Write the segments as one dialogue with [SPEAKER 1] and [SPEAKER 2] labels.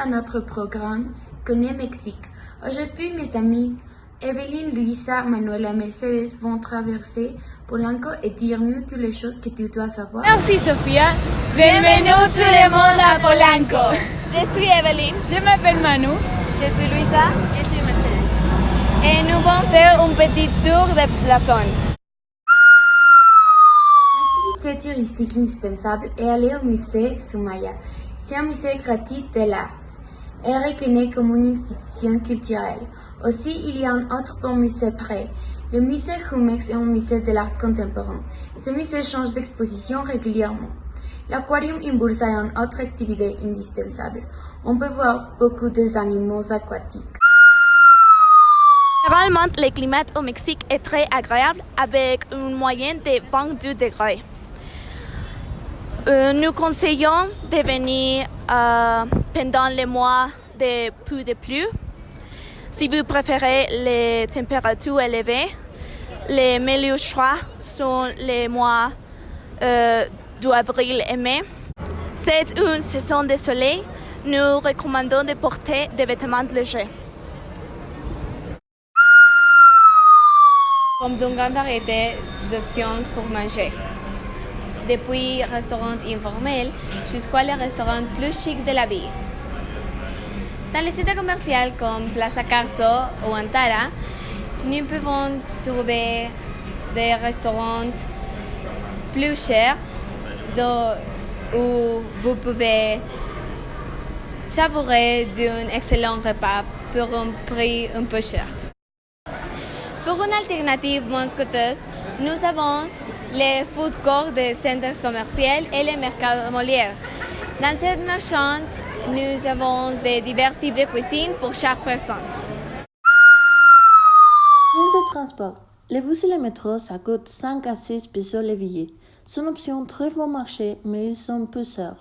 [SPEAKER 1] à notre programme Connais Mexique. Aujourd'hui, mes amis, Evelyne, Luisa, Manuela et Mercedes vont traverser Polanco et dire-nous toutes les choses que tu dois savoir.
[SPEAKER 2] Merci Sofia. Bienvenue tout le monde à Polanco.
[SPEAKER 3] Je suis Evelyne.
[SPEAKER 2] Je m'appelle Manu.
[SPEAKER 3] Je suis Luisa.
[SPEAKER 4] Je suis Mercedes.
[SPEAKER 3] Et nous allons faire un petit tour de la zone.
[SPEAKER 1] L'activité touristique indispensable est aller au musée Sumaya. C'est un musée gratuit de l'art et reconnu comme une institution culturelle. Aussi, il y a un autre bon musée près. Le musée Jumex est un musée de l'art contemporain. Ce musée change d'exposition régulièrement. L'aquarium in Bursa est une autre activité indispensable. On peut voir beaucoup d'animaux aquatiques.
[SPEAKER 5] Généralement, le climat au Mexique est très agréable avec une moyenne de 22 degrés. Nous conseillons de venir pendant les mois de pluie. Si vous préférez les températures élevées, les meilleurs choix sont les mois d'avril et mai. C'est une saison de soleil. Nous recommandons de porter des vêtements légers.
[SPEAKER 3] Comme une grande variété d'options pour manger. Depuis restaurants informels jusqu'à les restaurants plus chics de la ville. Dans les sites commerciaux comme Plaza Carso ou Antara, nous pouvons trouver des restaurants plus chers où vous pouvez savourer d'un excellent repas pour un prix un peu cher. Pour une alternative moins coûteuse, nous avons les food courts des centres commerciaux et les mercats Molière. Dans cette marchande, nous avons divers types de cuisine pour chaque personne.
[SPEAKER 6] Moyens de transport. Les bus et le métro, ça coûte 5 à 6 pesos les billets. C'est une option très bon marché, mais ils sont peu chers.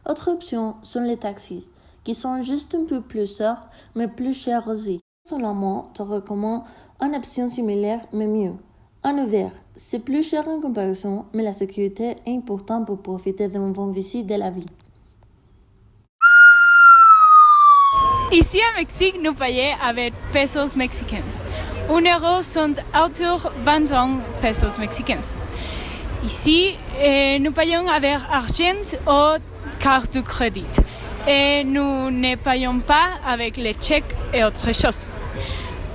[SPEAKER 6] Autre option sont les taxis, qui sont juste un peu plus chers, mais plus chers aussi. Personnellement, je recommande une option similaire, mais mieux. En hiver, c'est plus cher en comparaison, mais la sécurité est importante pour profiter d'un bon visite de la vie.
[SPEAKER 2] Ici au Mexique, nous payons avec pesos mexicains. 1 euro sont autour de 21 pesos mexicains. Ici, nous payons avec argent ou carte de crédit. Et nous ne payons pas avec les chèques et autres choses.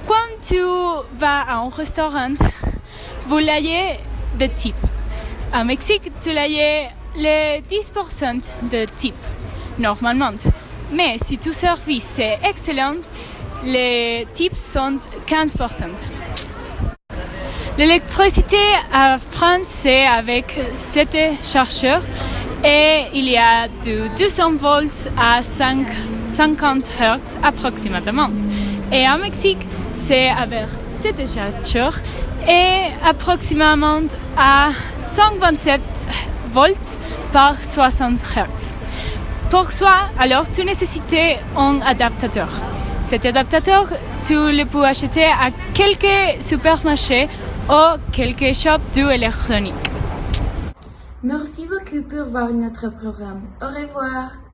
[SPEAKER 2] Quand tu vas à un restaurant, vous l'ayez de type. Au Mexique, tu l'ayez les 10% de type, normalement. Mais si ton service est excellent, les tips sont 15%. L'électricité en France, c'est avec 7 chargeurs et il y a de 200 volts à 50 Hz approximativement. Et en Mexique, c'est avec 7 chargeurs et approximativement à 127 volts par 60 Hz. Pour soi, alors, tu nécessites un adaptateur. Cet adaptateur, tu le peux acheter à quelques supermarchés ou quelques shops d'électronique.
[SPEAKER 1] Merci beaucoup pour voir notre programme. Au revoir.